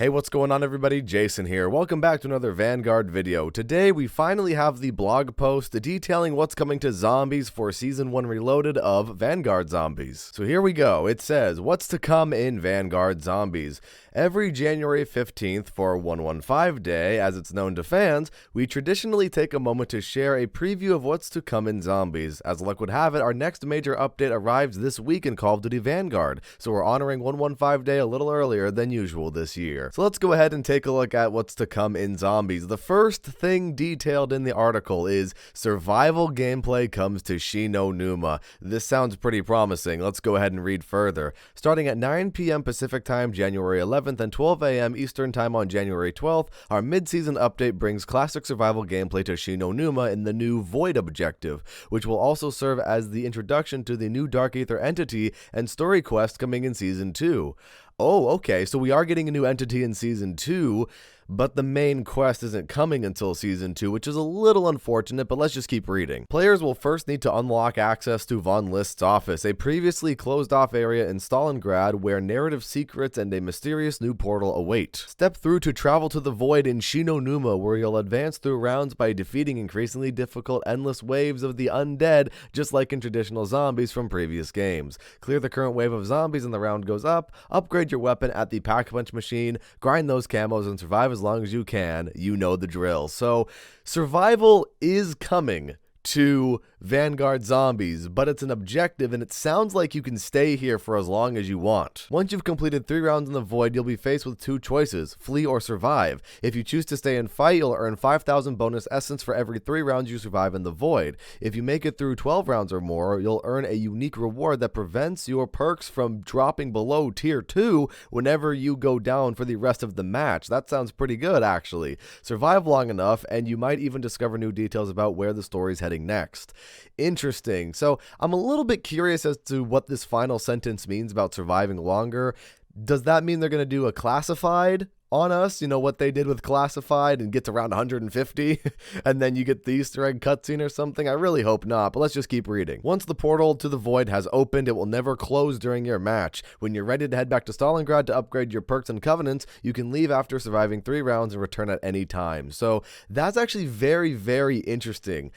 Hey, what's going on everybody? Jason here. Welcome back to another Vanguard video. Today we finally have the blog post detailing what's coming to Zombies for Season 1 Reloaded of Vanguard Zombies. So here we go. It says, what's to come in Vanguard Zombies? Every January 15th for 115 Day, as it's known to fans, we traditionally take a moment to share a preview of what's to come in Zombies. As luck would have it, our next major update arrives this week in Call of Duty Vanguard, so we're honoring 115 Day a little earlier than usual this year. So let's go ahead and take a look at what's to come in Zombies. The first thing detailed in the article is survival gameplay comes to Shi No Numa. This sounds pretty promising. Let's go ahead and read further. Starting at 9 p.m. Pacific Time, January 11th, and 12 a.m. Eastern Time on January 12th, our mid-season update brings classic survival gameplay to Shi No Numa in the new Void objective, which will also serve as the introduction to the new Dark Aether entity and story quest coming in Season 2. Oh, okay, so we are getting a new entity in Season 2, but the main quest isn't coming until Season 2, which is a little unfortunate, but let's just keep reading. Players will first need to unlock access to Von List's office, a previously closed-off area in Stalingrad where narrative secrets and a mysterious new portal await. Step through to travel to the Void in Shi No Numa, where you'll advance through rounds by defeating increasingly difficult endless waves of the undead, just like in traditional zombies from previous games. Clear the current wave of zombies and the round goes up, upgrade your weapon at the Pack-A-Punch machine, grind those camos, and survive as long as you can. You know the drill. So survival is coming to Vanguard Zombies, but it's an objective and it sounds like you can stay here for as long as you want. Once you've completed 3 rounds in the Void, you'll be faced with 2 choices, flee or survive. If you choose to stay and fight, you'll earn 5,000 bonus essence for every 3 rounds you survive in the Void. If you make it through 12 rounds or more, you'll earn a unique reward that prevents your perks from dropping below tier 2 whenever you go down for the rest of the match. That sounds pretty good, actually. Survive long enough and you might even discover new details about where the story's heading next. Interesting. So I'm a little bit curious as to what this final sentence means about surviving longer. Does that mean they're going to do a classified on us, you know, what they did with classified and get to around 150 and then you get the Easter egg cutscene or something? I really hope not, but let's just keep reading. Once the portal to the Void has opened, it will never close during your match. When you're ready to head back to Stalingrad to upgrade your perks and covenants, you can leave after surviving 3 rounds and return at any time. So that's actually very, very interesting.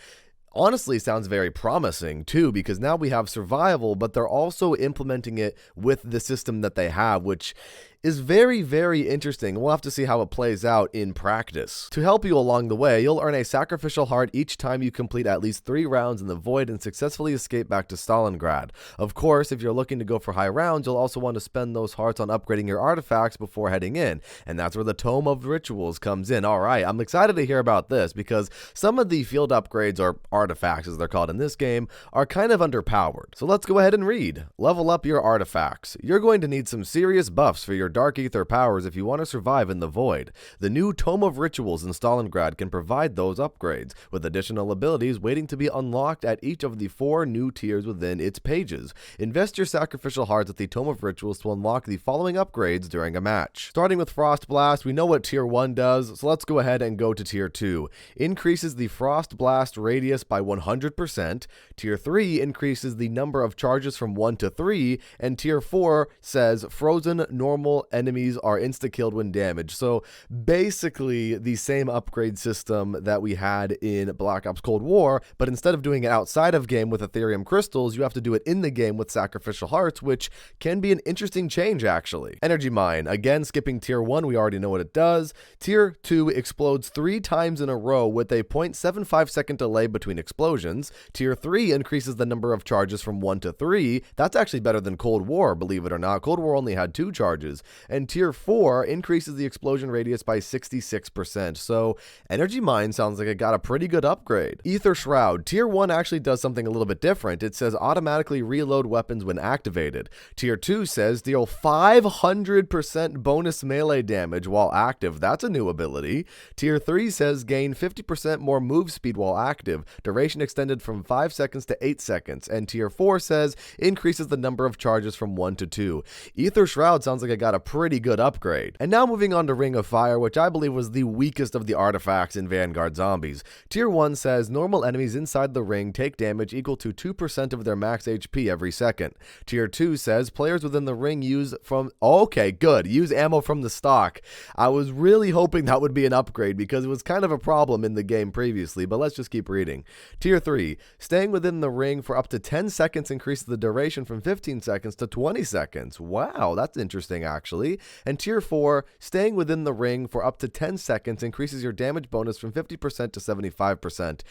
Honestly, sounds very promising too, because now we have survival, but they're also implementing it with the system that they have, which is very, very interesting. We'll have to see how it plays out in practice. To help you along the way, you'll earn a sacrificial heart each time you complete at least 3 rounds in the Void and successfully escape back to Stalingrad. Of course, if you're looking to go for high rounds, you'll also want to spend those hearts on upgrading your artifacts before heading in, and that's where the Tome of Rituals comes in. Alright, I'm excited to hear about this, because some of the field upgrades, or artifacts as they're called in this game, are kind of underpowered. So let's go ahead and read. Level up your artifacts. You're going to need some serious buffs for your Dark Aether powers if you want to survive in the Void. The new Tome of Rituals in Stalingrad can provide those upgrades, with additional abilities waiting to be unlocked at each of the 4 new tiers within its pages. Invest your sacrificial hearts at the Tome of Rituals to unlock the following upgrades during a match. Starting with Frost Blast, we know what tier 1 does, so let's go ahead and go to tier 2. Increases the Frost Blast radius by 100%. Tier 3 increases the number of charges from 1 to 3, and tier 4 says frozen normal enemies are insta-killed when damaged. So basically the same upgrade system that we had in Black Ops Cold War, but instead of doing it outside of game with Ethereum crystals, you have to do it in the game with sacrificial hearts, which can be an interesting change actually. Energy Mine, again skipping tier 1, we already know what it does. Tier 2 explodes 3 times in a row with a 0.75 second delay between explosions. Tier 3 increases the number of charges from 1 to 3. That's actually better than Cold War, believe it or not. Cold War only had 2 charges. And tier 4 increases the explosion radius by 66%. So Energy Mine sounds like it got a pretty good upgrade. Ether Shroud, tier 1 actually does something a little bit different. It says automatically reload weapons when activated. Tier 2 says deal 500% bonus melee damage while active. That's a new ability. Tier 3 says gain 50% more move speed while active. Duration extended from 5 seconds to 8 seconds. And tier 4 says increases the number of charges from 1 to 2. Ether Shroud sounds like it got a pretty good upgrade. And now moving on to Ring of Fire, which I believe was the weakest of the artifacts in Vanguard Zombies. Tier 1 says normal enemies inside the ring take damage equal to 2% of their max HP every second. Tier 2 says players within the ring use ammo from the stock. I was really hoping that would be an upgrade because it was kind of a problem in the game previously, but let's just keep reading. Tier 3, staying within the ring for up to 10 seconds increases the duration from 15 seconds to 20 seconds. Wow, that's interesting actually. And Tier 4, staying within the ring for up to 10 seconds increases your damage bonus from 50% to 75%.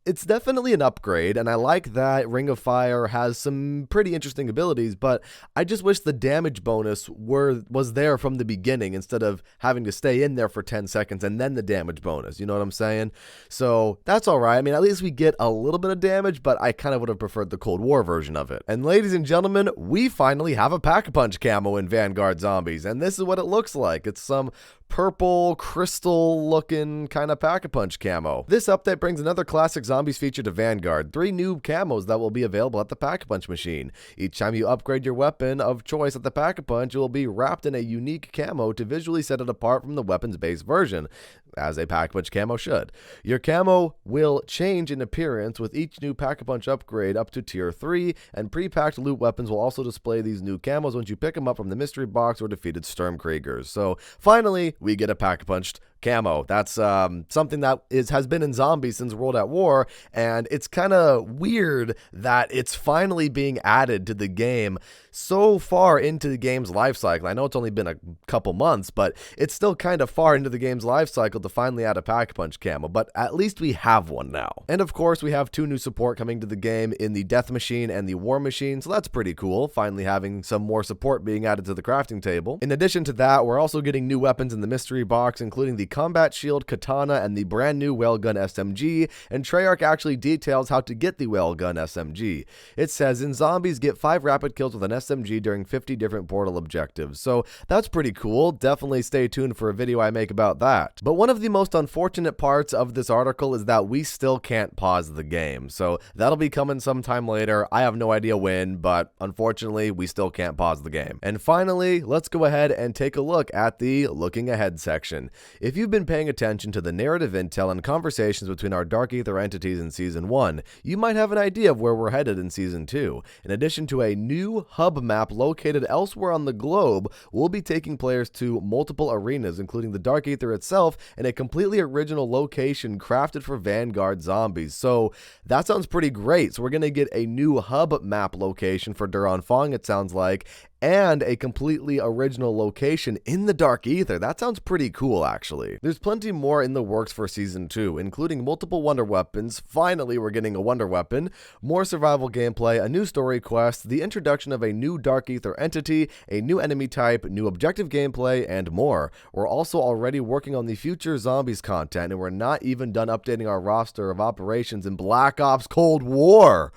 It's definitely an upgrade, and I like that Ring of Fire has some pretty interesting abilities, but I just wish the damage bonus was there from the beginning instead of having to stay in there for 10 seconds and then the damage bonus, you know what I'm saying? So that's all right. I mean, at least we get a little bit of damage, but I kind of would have preferred the Cold War version of it. And ladies and gentlemen, we finally have a Pack-A-Punch Camo in Vanguard Zombies, and this is what it looks like. It's some purple crystal looking kind of Pack-A-Punch camo. This update brings another classic Zombies feature to Vanguard, 3 new camos that will be available at the Pack-A-Punch machine. Each time you upgrade your weapon of choice at the Pack-A-Punch, it will be wrapped in a unique camo to visually set it apart from the weapon's base version, as a Pack-A-Punch camo should. Your camo will change in appearance with each new Pack-A-Punch upgrade up to Tier 3, and pre-packed loot weapons will also display these new camos once you pick them up from the mystery box or defeated Sturmkriegers. So finally, we get a Pack-A-Punch camo. That's something that has been in Zombies since World at War, and it's kind of weird that it's finally being added to the game so far into the game's life cycle. I know it's only been a couple months, but it's still kind of far into the game's life cycle to finally add a Pack-A-Punch camo, but at least we have one now. And of course, we have 2 new support coming to the game in the Death Machine and the War Machine, so that's pretty cool, finally having some more support being added to the crafting table. In addition to that, we're also getting new weapons in the mystery box, including the Combat Shield Katana and the brand new Whalegun SMG, and Treyarch actually details how to get the Whalegun SMG. It says, in Zombies, get 5 rapid kills with an SMG during 50 different portal objectives. So that's pretty cool. Definitely stay tuned for a video I make about that. But one of the most unfortunate parts of this article is that we still can't pause the game. So that'll be coming sometime later. I have no idea when, but unfortunately, we still can't pause the game. And finally, let's go ahead and take a look at the Looking Ahead section. If you've been paying attention to the narrative intel and conversations between our Dark Aether entities in Season 1, you might have an idea of where we're headed in Season 2. In addition to a new hub map located elsewhere on the globe, we'll be taking players to multiple arenas, including the Dark Aether itself, and a completely original location crafted for Vanguard Zombies. So that sounds pretty great. So we're going to get a new hub map location for Duran Fong, it sounds like, and a completely original location in the Dark Aether. That sounds pretty cool, actually. There's plenty more in the works for Season 2, including multiple wonder weapons. Finally, we're getting a wonder weapon, more survival gameplay, a new story quest, the introduction of a new Dark Aether entity, a new enemy type, new objective gameplay, and more. We're also already working on the future Zombies content, and we're not even done updating our roster of operations in Black Ops Cold War.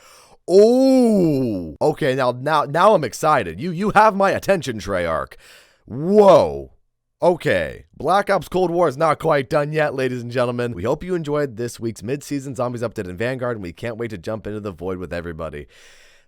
Oh, okay, now I'm excited. You have my attention, Treyarch. Whoa. Okay, Black Ops Cold War is not quite done yet, ladies and gentlemen. We hope you enjoyed this week's mid-season Zombies update in Vanguard, and we can't wait to jump into the void with everybody.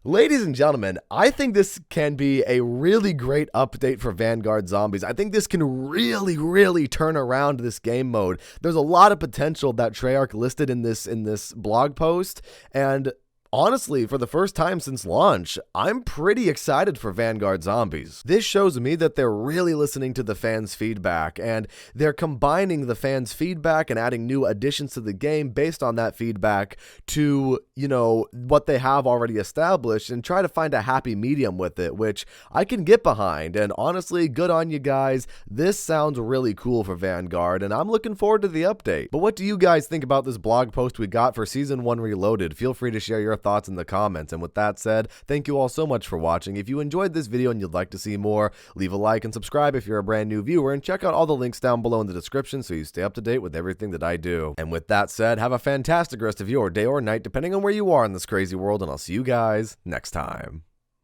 Ladies and gentlemen, I think this can be a really great update for Vanguard Zombies. I think this can really turn around this game mode. There's a lot of potential that Treyarch listed in this blog post, and honestly, for the first time since launch, I'm pretty excited for Vanguard Zombies. This shows me that they're really listening to the fans' feedback, and they're combining the fans' feedback and adding new additions to the game based on that feedback to, you know, what they have already established, and try to find a happy medium with it, which I can get behind. And honestly, good on you guys. This sounds really cool for Vanguard, and I'm looking forward to the update. But what do you guys think about this blog post we got for Season 1 Reloaded? Feel free to share your thoughts in the comments. And with that said, thank you all so much for watching. If you enjoyed this video and you'd like to see more, leave a like and subscribe if you're a brand new viewer, and check out all the links down below in the description so you stay up to date with everything that I do. And with that said, have a fantastic rest of your day or night, depending on where you are in this crazy world, and I'll see you guys next time.